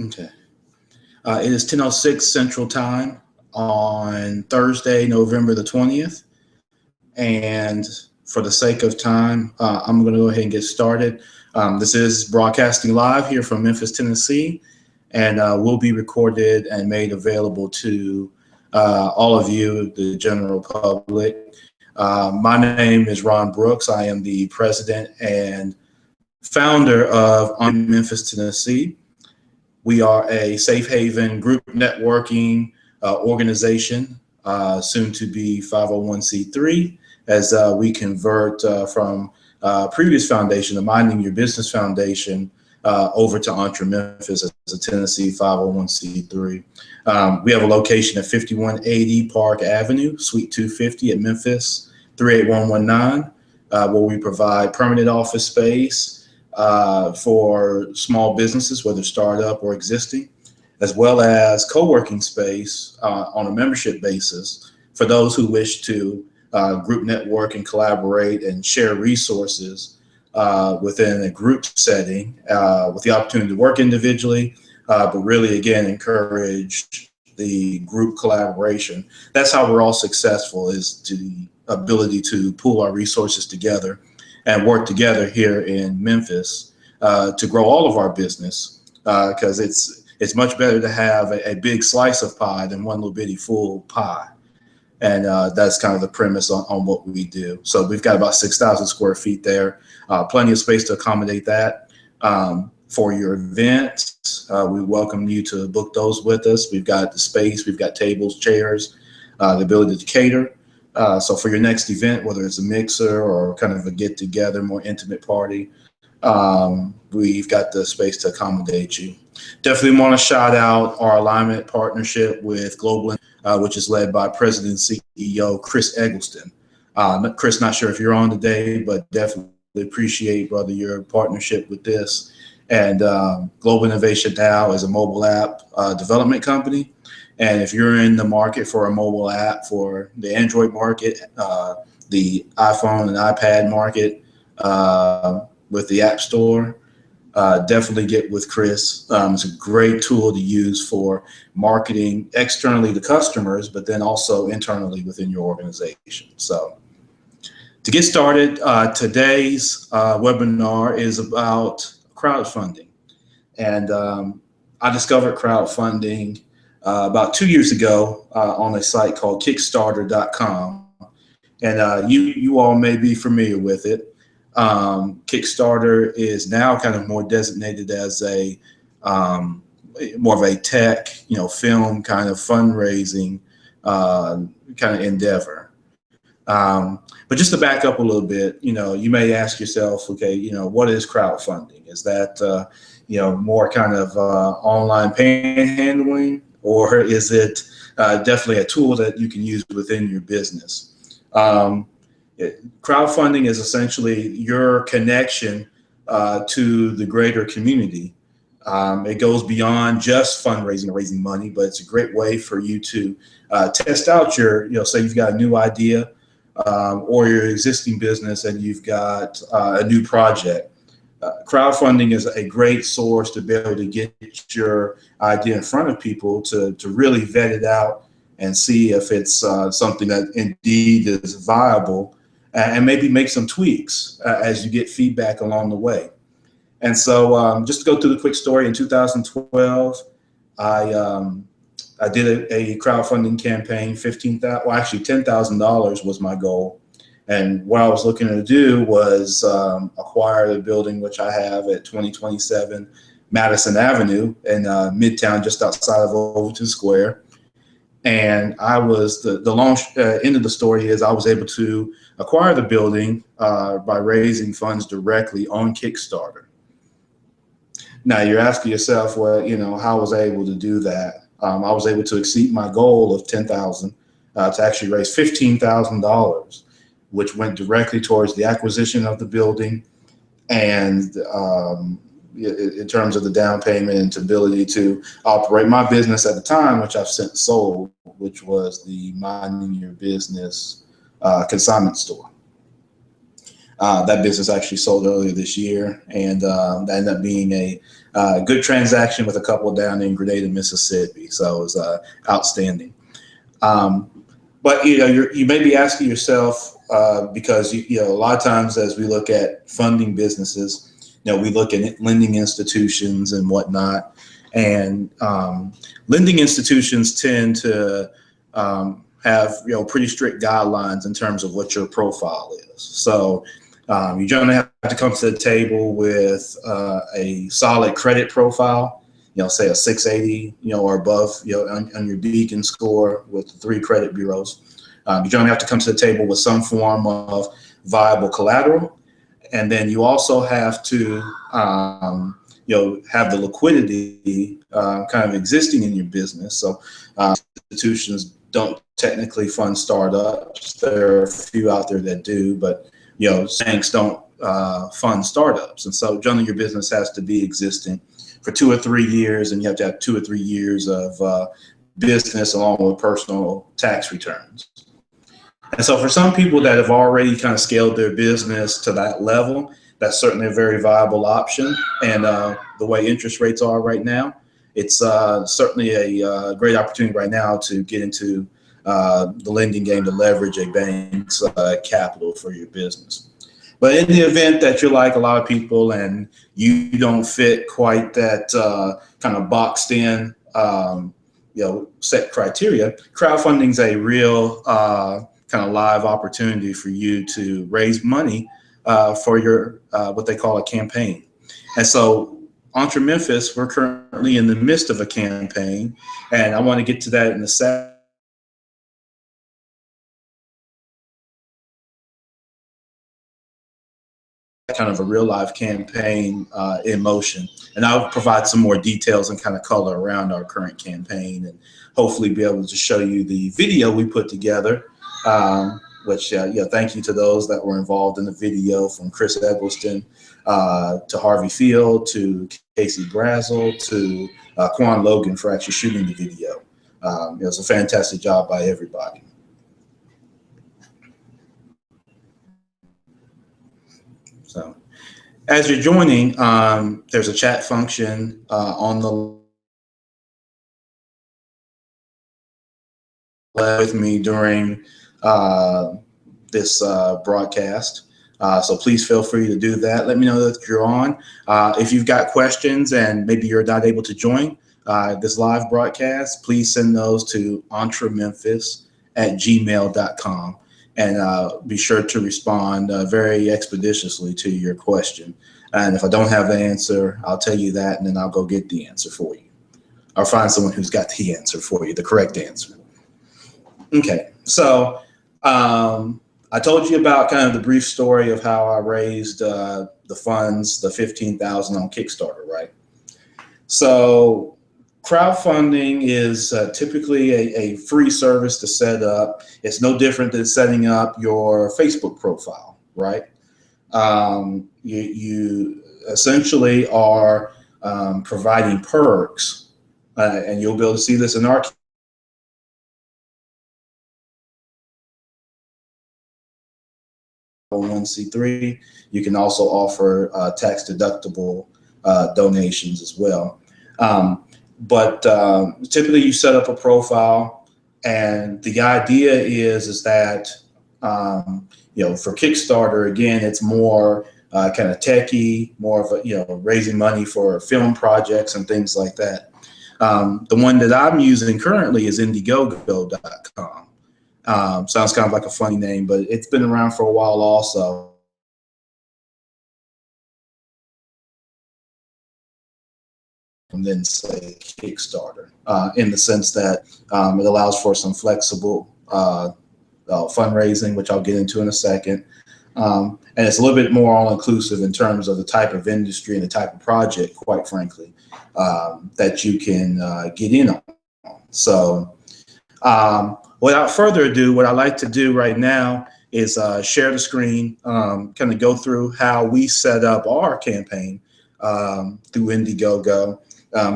Okay. It is 10:06 Central Time on Thursday, November the 20th. And for the sake of time, I'm going to go ahead and get started. This is broadcasting live here from Memphis, Tennessee, and will be recorded and made available to all of you, the general public. My name is Ron Brooks. I am the president and founder of On Memphis, Tennessee. We are a safe haven group networking organization, soon to be 501c3, as we convert from previous foundation, the Minding Your Business Foundation, over to Entre Memphis as a Tennessee 501c3. We have a location at 5180 Park Avenue, Suite 250 at Memphis, 38119, where we provide permanent office space for small businesses, whether startup or existing, as well as co-working space on a membership basis for those who wish to group network and collaborate and share resources within a group setting with the opportunity to work individually, but really, again, encourage the group collaboration. That's how we're all successful, is the ability to pool our resources together and work together here in Memphis to grow all of our business, because it's much better to have a big slice of pie than one little bitty full pie. And that's kind of the premise on what we do. So we've got about 6,000 square feet there, plenty of space to accommodate that. For your events, we welcome you to book those with us. We've got the space, we've got tables, chairs, the ability to cater. So for your next event, whether it's a mixer or kind of a get-together, more intimate party, we've got the space to accommodate you. Definitely want to shout out our alignment partnership with Global, which is led by President and CEO Chris Eggleston. Chris, not sure if you're on today, but definitely appreciate, brother, your partnership with this. And Global Innovation Now is a mobile app development company. And if you're in the market for a mobile app for the Android market, the iPhone and iPad market, with the App Store, definitely get with Chris. It's a great tool to use for marketing externally to customers, but then also internally within your organization. So to get started, today's webinar is about crowdfunding. And I discovered crowdfunding about 2 years ago on a site called Kickstarter.com, and you all may be familiar with it. Kickstarter is now kind of more designated as a more of a tech, film kind of fundraising kind of endeavor. But just to back up a little bit, you may ask yourself, okay, what is crowdfunding? Is that more kind of online panhandling? Or is it definitely a tool that you can use within your business? Crowdfunding is essentially your connection to the greater community. It goes beyond just fundraising or raising money, but it's a great way for you to test out your, say you've got a new idea or your existing business and you've got a new project. Crowdfunding is a great source to be able to get your idea in front of people to really vet it out and see if it's something that indeed is viable, and maybe make some tweaks as you get feedback along the way. And so just to go through the quick story, in 2012, I did a crowdfunding campaign. $10,000 was my goal. And what I was looking to do was acquire the building, which I have at 2027 Madison Avenue in Midtown, just outside of Overton Square. And I was, the long end of the story is I was able to acquire the building by raising funds directly on Kickstarter. Now you're asking yourself, well, how was I able to do that? I was able to exceed my goal of $10,000 to actually raise $15,000. Which went directly towards the acquisition of the building, and in terms of the down payment and ability to operate my business at the time, which I've since sold, which was the Minding Your Business consignment store. That business actually sold earlier this year, and that ended up being Good transaction with a couple down in Grenada, Mississippi. So it was outstanding. But you may be asking yourself because a lot of times as we look at funding businesses, we look at lending institutions and whatnot, and lending institutions tend to have pretty strict guidelines in terms of what your profile is. So you generally have to come to the table with a solid credit profile, say a 680, or above, on your Beacon score with the 3 credit bureaus. You generally have to come to the table with some form of viable collateral. And then you also have to, have the liquidity kind of existing in your business. So institutions don't technically fund startups. There are a few out there that do, but banks don't fund startups. And so generally your business has to be existing for 2 or 3 years, and you have to have 2 or 3 years of business along with personal tax returns. And so for some people that have already kind of scaled their business to that level, that's certainly a very viable option. And the way interest rates are right now, it's certainly a great opportunity right now to get into the lending game to leverage a bank's capital for your business. But in the event that you're like a lot of people and you don't fit quite that kind of boxed in, set criteria, crowdfunding is a real kind of live opportunity for you to raise money for your what they call a campaign. And so EntreMemphis, we're currently in the midst of a campaign, and I want to get to that in a second. Kind of a real live campaign in motion, and I'll provide some more details and kind of color around our current campaign, and hopefully be able to show you the video we put together. Which thank you to those that were involved in the video, from Chris Eggleston to Harvey Field to Casey Brazel to Quan Logan for actually shooting the video. It was a fantastic job by everybody. So as you're joining, there's a chat function on the with me during this broadcast. So please feel free to do that. Let me know that you're on. If you've got questions and maybe you're not able to join this live broadcast, please send those to entrememphis@gmail.com. And be sure to respond very expeditiously to your question. And if I don't have the answer, I'll tell you that, and then I'll go get the answer for you. I'll find someone who's got the answer for you, the correct answer. Okay, so I told you about kind of the brief story of how I raised the funds, the $15,000 on Kickstarter, right? So crowdfunding is typically a free service to set up. It's no different than setting up your Facebook profile, right? You essentially are providing perks, and you'll be able to see this in our 501c3. You can also offer tax deductible donations as well. But typically you set up a profile, and the idea is that, for Kickstarter, again, it's more kind of techie, more of a, raising money for film projects and things like that. The one that I'm using currently is Indiegogo.com. Sounds kind of like a funny name, but it's been around for a while also. And then say Kickstarter, in the sense that it allows for some flexible fundraising, which I'll get into in a second. And it's a little bit more all-inclusive in terms of the type of industry and the type of project, quite frankly, that you can get in on. So without further ado, what I like to do right now is share the screen, kind of go through how we set up our campaign through Indiegogo.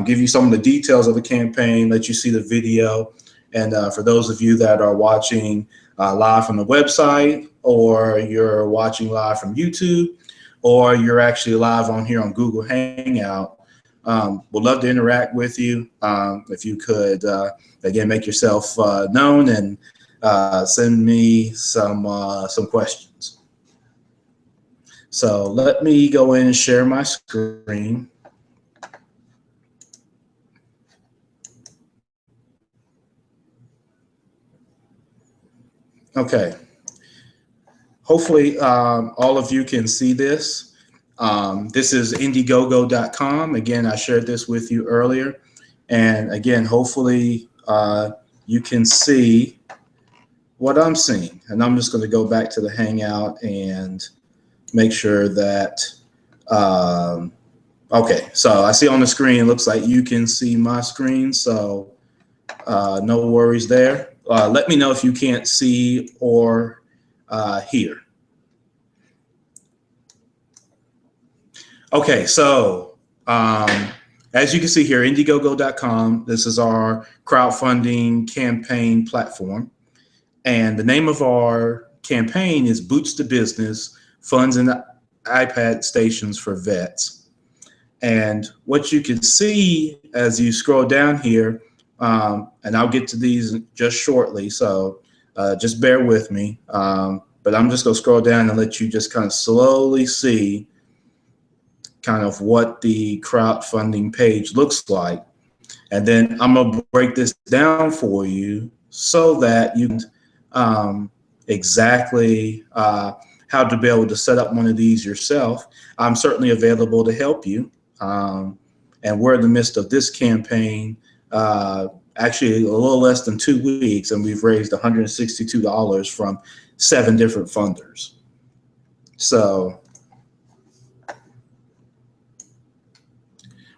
Give you some of the details of the campaign, let you see the video. And for those of you that are watching live from the website, or you're watching live from YouTube, or you're actually live on here on Google Hangout, Would love to interact with you. If you could, again, make yourself known and send me some questions. So let me go in and share my screen. Okay. Hopefully, all of you can see this. This is Indiegogo.com. Again, I shared this with you earlier. And again, hopefully you can see what I'm seeing. And I'm just going to go back to the Hangout and make sure that, okay, so I see on the screen, it looks like you can see my screen. So no worries there. Let me know if you can't see or hear. Okay, so as you can see here, Indiegogo.com, this is our crowdfunding campaign platform. And the name of our campaign is Boots to Business, Funds and iPad Stations for Vets. And what you can see as you scroll down here, and I'll get to these just shortly, so just bear with me. But I'm just going to scroll down and let you just kind of slowly see kind of what the crowdfunding page looks like. And then I'm going to break this down for you so that you can exactly how to be able to set up one of these yourself. I'm certainly available to help you. And we're in the midst of this campaign, actually a little less than 2 weeks, and we've raised $162 from 7 different funders. So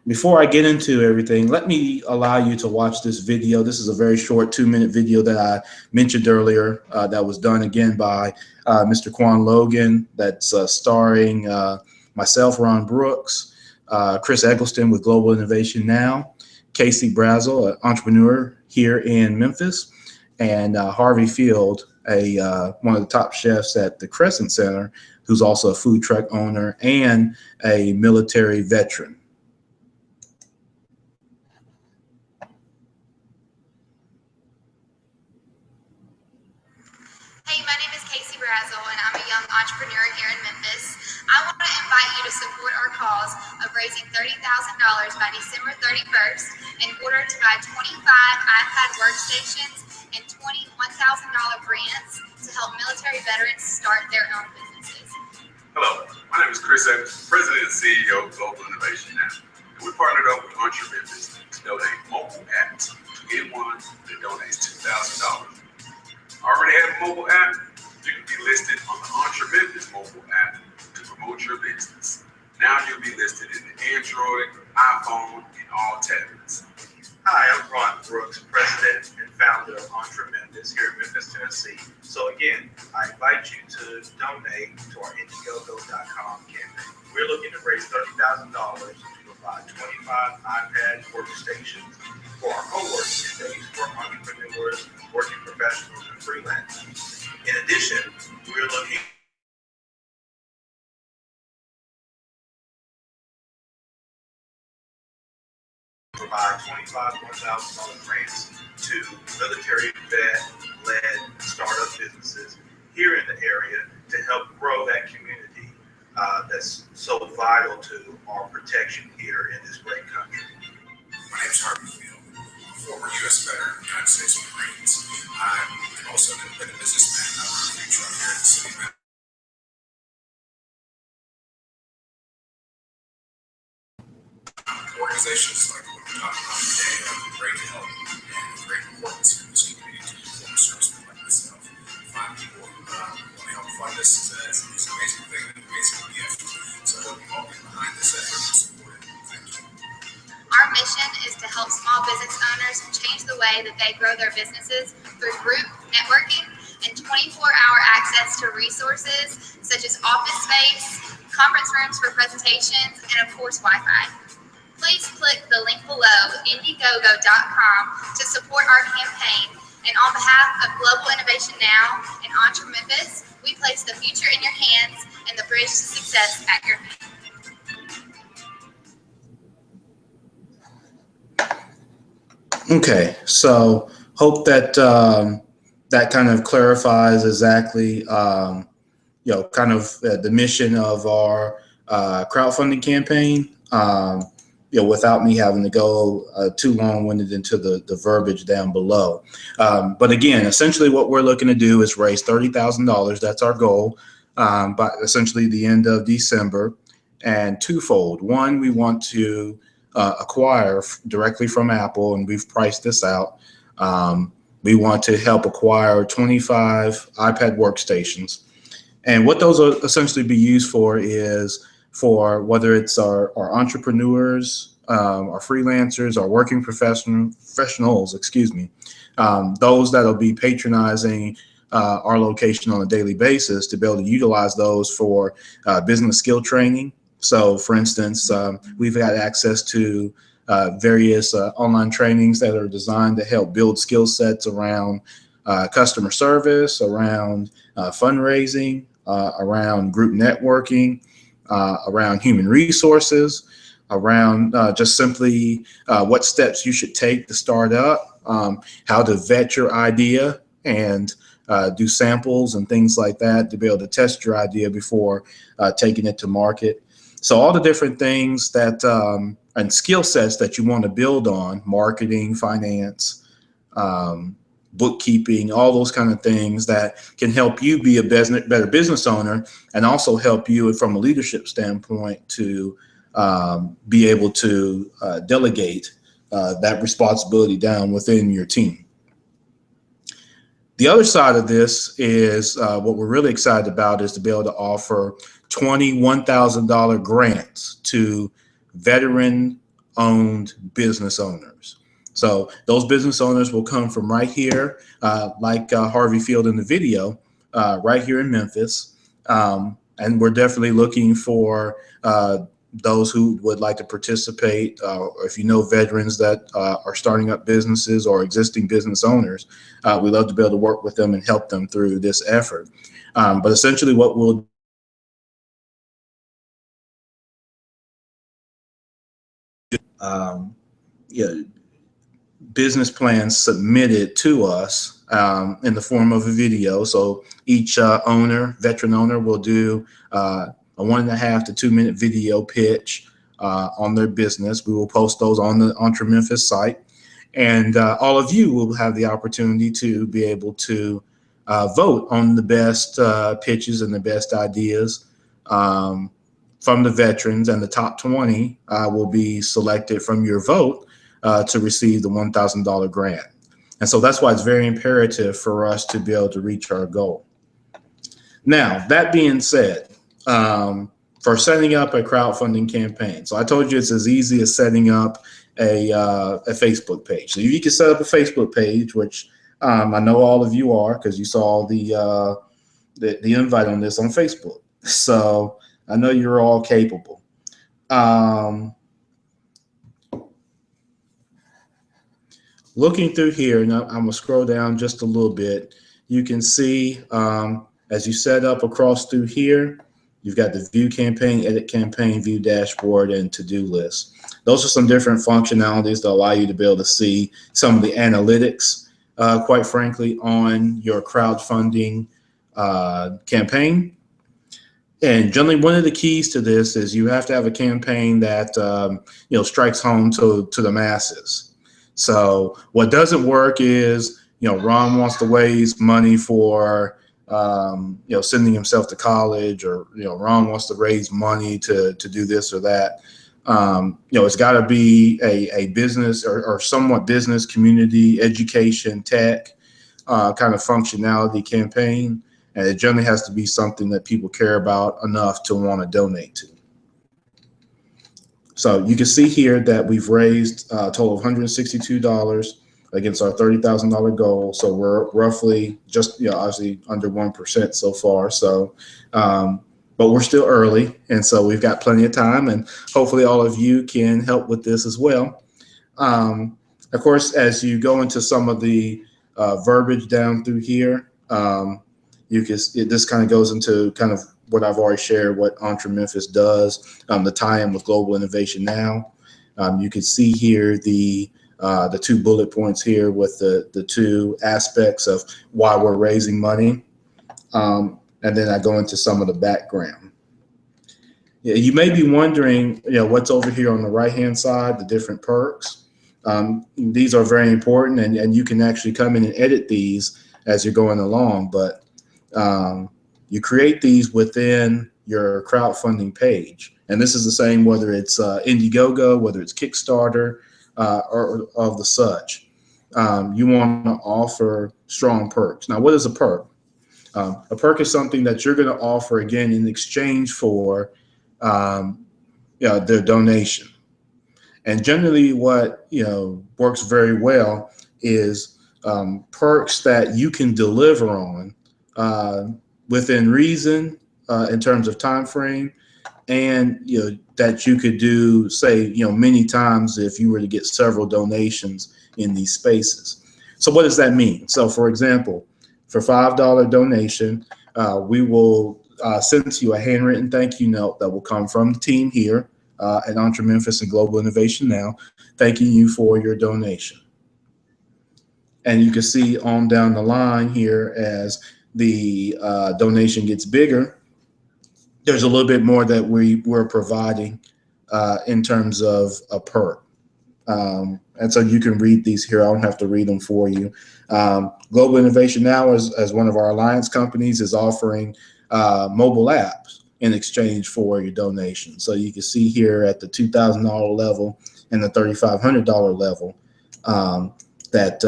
before I get into everything, let me allow you to watch this video. This is a very short 2-minute video that I mentioned earlier that was done again by Mr. Quan Logan, that's starring myself, Ron Brooks, Chris Eggleston with Global Innovation Now, Casey Brazel, an entrepreneur here in Memphis, and Harvey Field, one of the top chefs at the Crescent Center, who's also a food truck owner and a military veteran. Hey, my name is Casey Brazel, and I'm a young entrepreneur here in Memphis. I want to invite you to support our cause of raising $30,000 by December 31st in order to buy 25 iPad workstations and 20 $1,000 grants to help military veterans start their own businesses. Hello, my name is Chris Evans, President and CEO of Global Innovation Now. And we partnered up with EntreMemphis to donate mobile apps to anyone that donates $2,000. Already have a mobile app? You can be listed on the EntreMemphis mobile app to promote your business. Now you'll be listed in the Android, iPhone, and all tablets. Hi, I'm Ron Brooks, President and founder of EntreMemphis here in Memphis, Tennessee. So again, I invite you to donate to our Indiegogo.com campaign. We're looking to raise $30,000 to provide 25 iPad workstations for our co-working space for entrepreneurs, working professionals, and freelancers. In addition, we're looking to provide 25 $1,000 grants to military vet-led startup businesses here in the area to help grow that community that's so vital to our protection here in this great country. My name is Harvey Field, former U.S. veteran, United States Marines. I'm also an independent businessman. I run a food truck here in the city of Memphis. Organizations like what we're talking about today have great help and great importance in this community to former servicemen like myself. Find people who want to help fund this is an amazing thing, an amazing gift. So I hope you all get behind this effort and support it. Thank you. Our mission is to help small business owners change the way that they grow their businesses through group networking and 24-hour access to resources such as office space, conference rooms for presentations, and of course Wi-Fi. Please click the link below, Indiegogo.com, to support our campaign. And on behalf of Global Innovation Now and EntreMemphis, we place the future in your hands and the bridge to success at your feet. Okay, so hope that that kind of clarifies exactly, kind of the mission of our crowdfunding campaign. Without me having to go too long-winded into the verbiage down below. But again, essentially what we're looking to do is raise $30,000. That's our goal by essentially the end of December. And twofold. One, we want to acquire directly from Apple, and we've priced this out. We want to help acquire 25 iPad workstations. And what those will essentially be used for is for whether it's our entrepreneurs, our freelancers, our working professionals, those that'll be patronizing our location on a daily basis to be able to utilize those for business skill training. So, for instance, we've got access to various online trainings that are designed to help build skill sets around customer service, around fundraising, around group networking, around human resources, around just simply what steps you should take to start up, how to vet your idea and do samples and things like that to be able to test your idea before taking it to market. So all the different things that and skill sets that you want to build on, marketing, finance, bookkeeping, all those kind of things that can help you be a better business owner and also help you from a leadership standpoint to be able to delegate that responsibility down within your team. The other side of this is what we're really excited about is to be able to offer $21,000 grants to veteran-owned business owners. So those business owners will come from right here, like Harvey Field in the video, right here in Memphis. And we're definitely looking for those who would like to participate, or if you know veterans that are starting up businesses or existing business owners, we love to be able to work with them and help them through this effort. But essentially what we'll business plans submitted to us in the form of a video. So each veteran owner will do a 1.5 to 2 minute video pitch on their business. We will post those on the EntreMemphis site. And all of you will have the opportunity to be able to vote on the best pitches and the best ideas from the veterans, and the top 20 will be selected from your vote to receive the $1,000 grant. And so that's why it's very imperative for us to be able to reach our goal. Now, that being said, for setting up a crowdfunding campaign, so I told you it's as easy as setting up a Facebook page. So you can set up a Facebook page, which I know all of you are because you saw the invite on this on Facebook. So I know you're all capable. Looking through here, and I'm gonna scroll down just a little bit, you can see as you set up across through here, you've got the view campaign, edit campaign, view dashboard, and to-do list. Those are some different functionalities that allow you to be able to see some of the analytics, quite frankly, on your crowdfunding campaign. And generally, one of the keys to this is you have to have a campaign that strikes home to the masses. So what doesn't work is Ron wants to raise money for sending himself to college, or Ron wants to raise money to do this or that. It's got to be a business or somewhat business, community, education, tech kind of functionality campaign. And it generally has to be something that people care about enough to want to donate to. So you can see here that we've raised a total of $162 against our $30,000 goal. So we're roughly just, obviously under 1% so far. So, but we're still early. And so we've got plenty of time, and hopefully all of you can help with this as well. Of course, as you go into some of the verbiage down through here, this kind of goes into kind of what I've already shared, what EntreMemphis does, the tie-in with Global Innovation Now. You can see here the the 2 bullet points here with the 2 aspects of why we're raising money. And then I go into some of the background. Yeah, you may be wondering, what's over here on the right-hand side, the different perks. These are very important, and you can actually come in and edit these as you're going along, but you create these within your crowdfunding page. And this is the same whether it's Indiegogo, whether it's Kickstarter, or of the such. You want to offer strong perks. Now, what is a perk? A perk is something that you're going to offer, again, in exchange for their donation. And generally what works very well is perks that you can deliver on within reason in terms of time frame, and that you could do, say, many times if you were to get several donations in these spaces. So what does that mean? So for example, for $5 donation, we will send to you a handwritten thank you note that will come from the team here at EntreMemphis and Global Innovation Now, thanking you for your donation. And you can see on down the line here, as the donation gets bigger, there's a little bit more that we're providing in terms of a perk. And so you can read these here. I don't have to read them for you. Global Innovation Now, as one of our alliance companies, is offering mobile apps in exchange for your donation. So you can see here at the $2,000 level and the $3,500 level that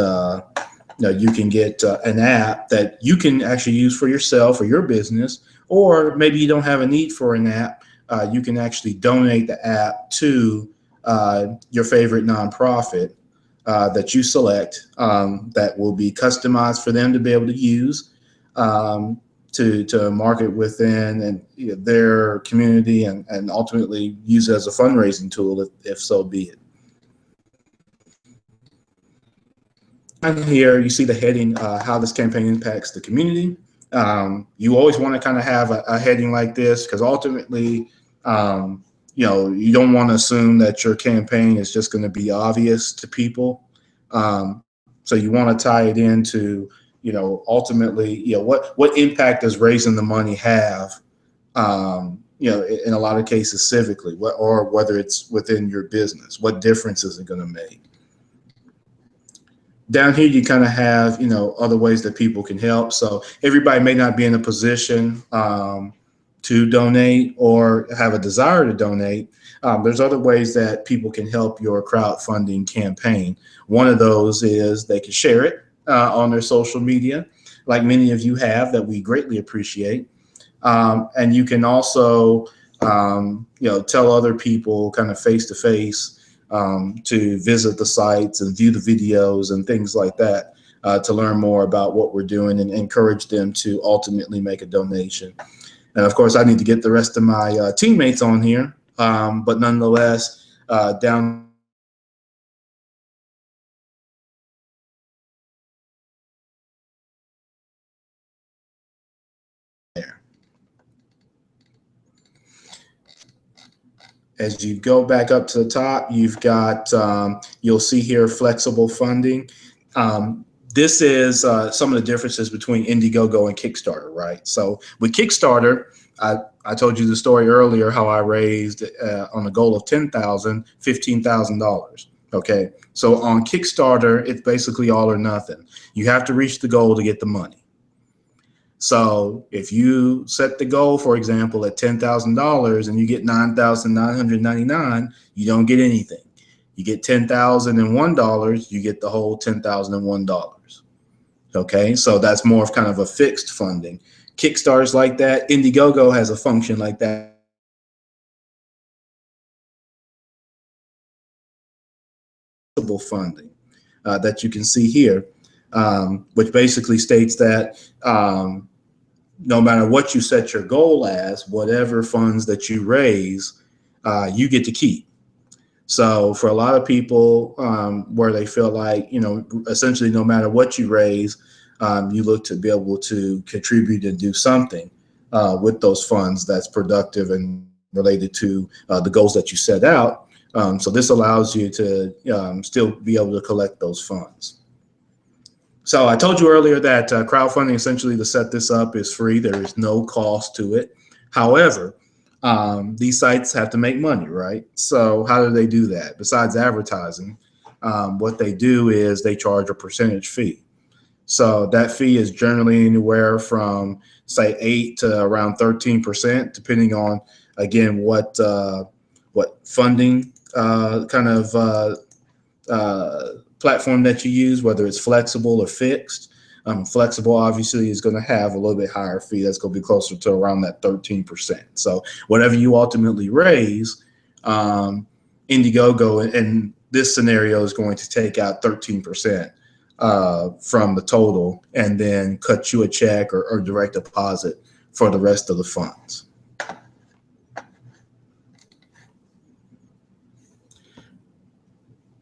you can get an app that you can actually use for yourself or your business, or maybe you don't have a need for an app. You can actually donate the app to your favorite nonprofit that you select, that will be customized for them to be able to use to market within and their community, and ultimately use it as a fundraising tool if so be it. And here you see the heading, how this campaign impacts the community. You always want to kind of have a heading like this, because ultimately, you don't want to assume that your campaign is just going to be obvious to people. So you want to tie it into, ultimately, what impact does raising the money have, in a lot of cases civically, or whether it's within your business, what difference is it going to make? Down here, you kind of have, other ways that people can help. So everybody may not be in a position to donate or have a desire to donate. There's other ways that people can help your crowdfunding campaign. One of those is they can share it on their social media, like many of you have, that we greatly appreciate. And you can also, tell other people kind of face-to-face to visit the sites and view the videos and things like that, to learn more about what we're doing and encourage them to ultimately make a donation. And of course, I need to get the rest of my teammates on here, but nonetheless, down there. As you go back up to the top, you've got, you'll see here flexible funding. This is some of the differences between Indiegogo and Kickstarter, right? So with Kickstarter, I told you the story earlier, how I raised on a goal of $10,000, $15,000. Okay, so on Kickstarter, it's basically all or nothing. You have to reach the goal to get the money. So if you set the goal, for example, at $10,000 and you get $9,999, you don't get anything. You get $10,001, you get the whole $10,001. Okay, so that's more of kind of a fixed funding. Kickstarter's like that. Indiegogo has a function like that. Funding that you can see here, which basically states that no matter what you set your goal as, whatever funds that you raise, you get to keep. So for a lot of people, where they feel like, essentially no matter what you raise, you look to be able to contribute and do something with those funds that's productive and related to the goals that you set out. So this allows you to still be able to collect those funds. So I told you earlier that crowdfunding, essentially to set this up, is free. There is no cost to it. However, these sites have to make money, right? So how do they do that? Besides advertising, what they do is they charge a percentage fee. So that fee is generally anywhere from, say, 8 to around 13%, depending on, again, what funding kind of platform that you use, whether it's flexible or fixed. Flexible obviously is going to have a little bit higher fee. That's going to be closer to around that 13%. So whatever you ultimately raise, Indiegogo in this scenario is going to take out 13% from the total and then cut you a check or direct deposit for the rest of the funds.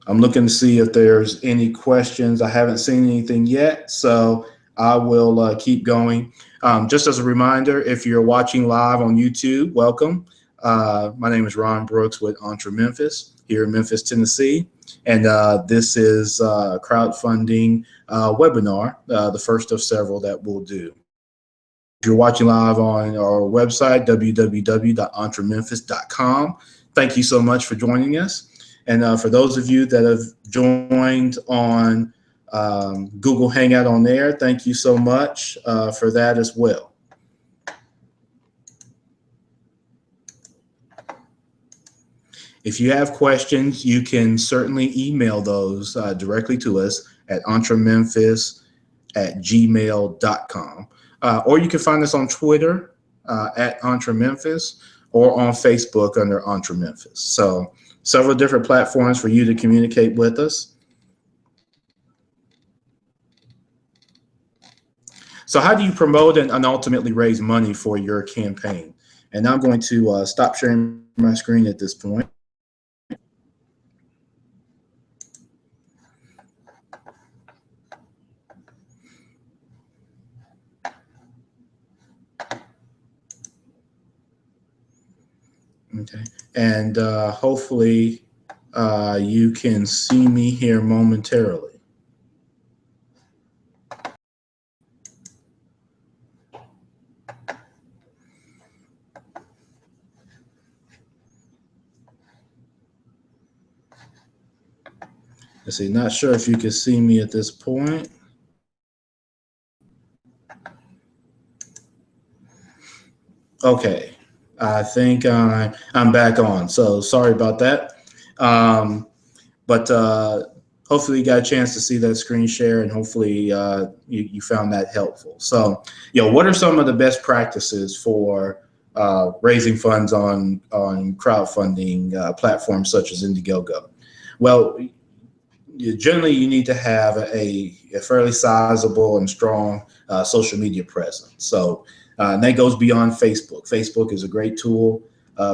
I'm looking to see if there's any questions. I haven't seen anything yet, so I will keep going. Just as a reminder, if you're watching live on YouTube, welcome. My name is Ron Brooks with Entre Memphis here in Memphis, Tennessee, and this is a crowdfunding webinar, the first of several that we'll do. If you're watching live on our website, www.entrememphis.com, thank you so much for joining us. And for those of you that have joined on Google Hangout on there, thank you so much for that as well. If you have questions, you can certainly email those directly to us at entrememphis@gmail.com. Or you can find us on Twitter at EntreMemphis or on Facebook under Entre Memphis. So several different platforms for you to communicate with us. So how do you promote and ultimately raise money for your campaign? And I'm going to stop sharing my screen at this point. Okay, and hopefully you can see me here momentarily. Let's see, not sure if you can see me at this point. Okay, I think I'm back on, so sorry about that. But hopefully you got a chance to see that screen share, and hopefully you found that helpful. So, what are some of the best practices for raising funds on crowdfunding platforms such as Indiegogo? Well, generally you need to have a fairly sizable and strong social media presence. So and that goes beyond Facebook. Facebook is a great tool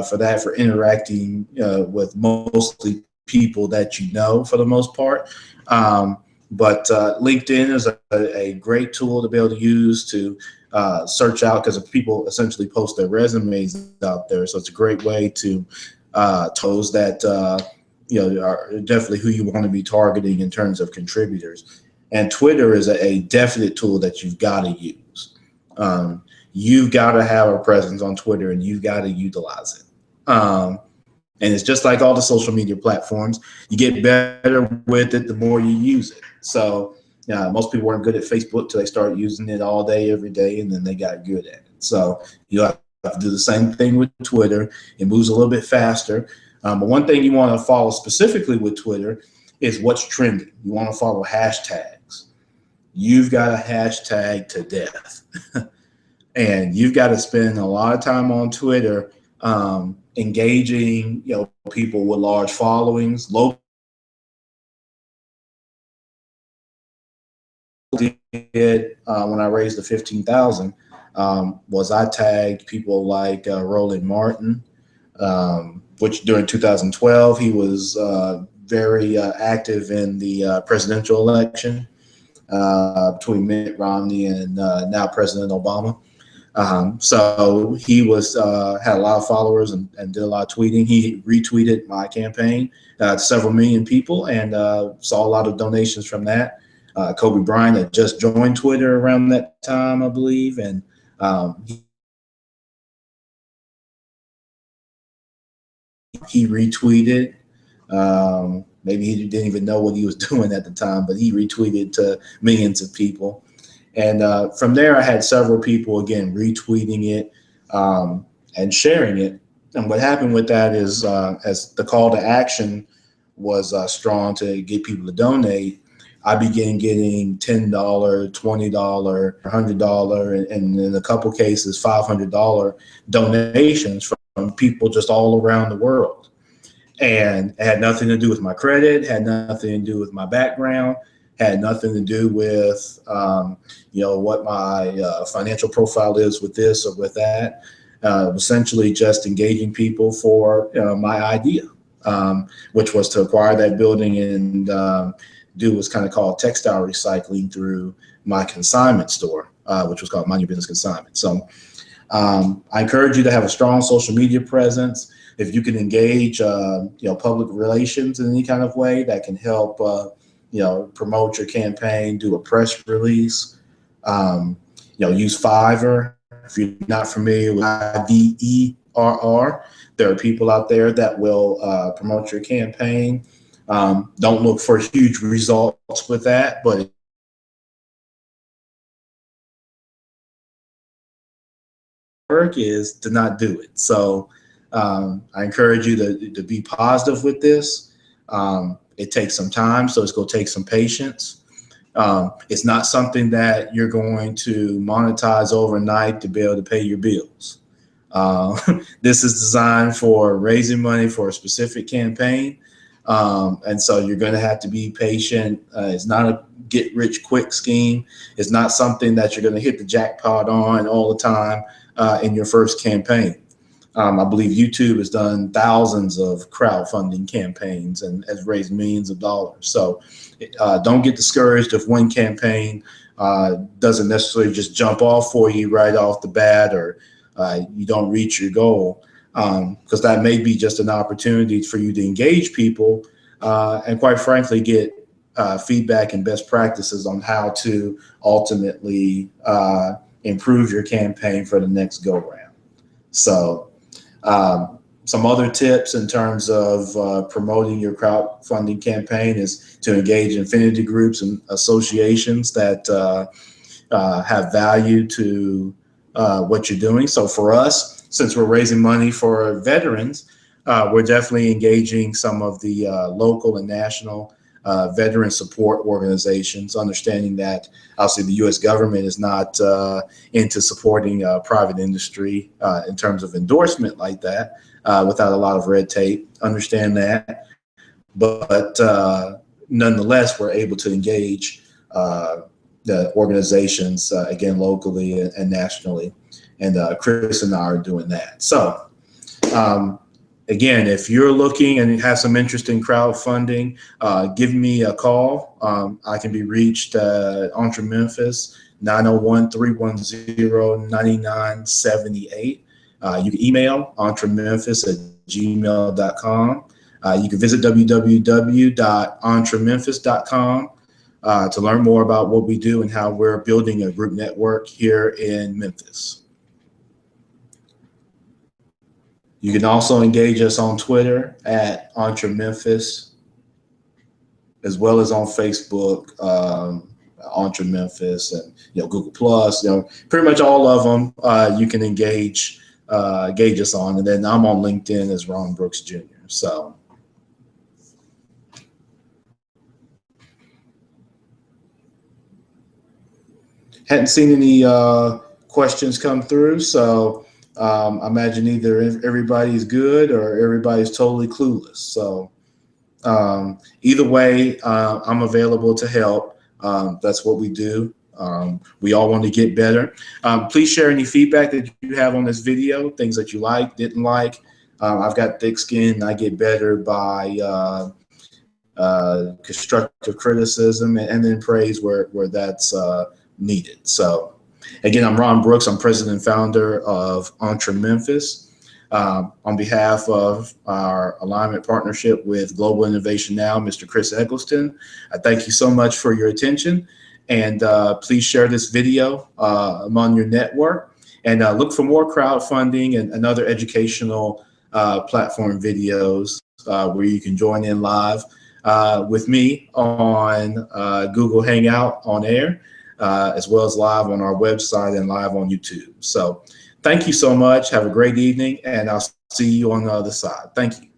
for that, for interacting with mostly people that you know for the most part. But LinkedIn is a great tool to be able to use to search out, because people essentially post their resumes out there. So it's a great way to those that are definitely who you want to be targeting in terms of contributors. And Twitter is a definite tool that you've got to use. You've got to have a presence on Twitter, and you've got to utilize it. And it's just like all the social media platforms. You get better with it the more you use it. So most people weren't good at Facebook till they started using it all day, every day, and then they got good at it. So you have to do the same thing with Twitter. It moves a little bit faster. But one thing you want to follow specifically with Twitter is what's trending. You want to follow hashtags. You've got to hashtag to death. And you've got to spend a lot of time on Twitter engaging, people with large followings. Local did when I raised the 15,000 was I tagged people like Roland Martin, which during 2012 he was very active in the presidential election between Mitt Romney and now President Obama. So he was had a lot of followers and did a lot of tweeting. He retweeted my campaign to several million people and saw a lot of donations from that. Kobe Bryant had just joined Twitter around that time, I believe, and he retweeted. Maybe he didn't even know what he was doing at the time, but he retweeted to millions of people. And from there, I had several people, again, retweeting it and sharing it. And what happened with that is as the call to action was strong to get people to donate, I began getting $10, $20, $100, and in a couple cases, $500 donations from people just all around the world. And it had nothing to do with my credit, had nothing to do with my background, had nothing to do with what my financial profile is with this or with that. Essentially just engaging people for my idea, which was to acquire that building and do what's kind of called textile recycling through my consignment store, which was called Mind Your Business Consignment. So I encourage you to have a strong social media presence. If you can engage, public relations in any kind of way that can help, promote your campaign, do a press release, use Fiverr. If you're not familiar with Fiverr, there are people out there that will promote your campaign. Don't look for huge results with that, but work is to not do it. So I encourage you to be positive with this. It takes some time, so it's going to take some patience. It's not something that you're going to monetize overnight to be able to pay your bills. This is designed for raising money for a specific campaign. And so you're going to have to be patient. It's not a get rich quick scheme. It's not something that you're going to hit the jackpot on all the time in your first campaign. I believe YouTube has done thousands of crowdfunding campaigns and has raised millions of dollars. So don't get discouraged if one campaign doesn't necessarily just jump off for you right off the bat, or you don't reach your goal, because that may be just an opportunity for you to engage people and, quite frankly, get feedback and best practices on how to ultimately improve your campaign for the next go round. So some other tips in terms of promoting your crowdfunding campaign is to engage in affinity groups and associations that have value to what you're doing. So for us, since we're raising money for veterans, we're definitely engaging some of the local and national veteran support organizations, understanding that obviously the U.S. government is not into supporting private industry in terms of endorsement like that without a lot of red tape. Understand that. But nonetheless, we're able to engage the organizations, again, locally and nationally. And Chris and I are doing that. So again, if you're looking and have some interest in crowdfunding, give me a call. I can be reached at Entre Memphis, 901-310-9978. You can email entrememphis@gmail.com. You can visit www.entrememphis.com to learn more about what we do and how we're building a group network here in Memphis. You can also engage us on Twitter at Entre Memphis, as well as on Facebook, Entre Memphis, and Google Plus. Pretty much all of them you can engage us on. And then I'm on LinkedIn as Ron Brooks Jr. So hadn't seen any questions come through. So I imagine either everybody's good or everybody's totally clueless. So either way, I'm available to help. That's what we do. We all want to get better. Please share any feedback that you have on this video, things that you like, didn't like. I've got thick skin. I get better by constructive criticism and then praise where that's needed. So Again, I'm Ron Brooks. I'm president and founder of Entre Memphis. On behalf of our alignment partnership with Global Innovation Now, Mr. Chris Eggleston, I thank you so much for your attention. And please share this video among your network, and look for more crowdfunding and other educational platform videos where you can join in live with me on Google Hangout on air, as well as live on our website and live on YouTube. So thank you so much. Have a great evening, and I'll see you on the other side. Thank you.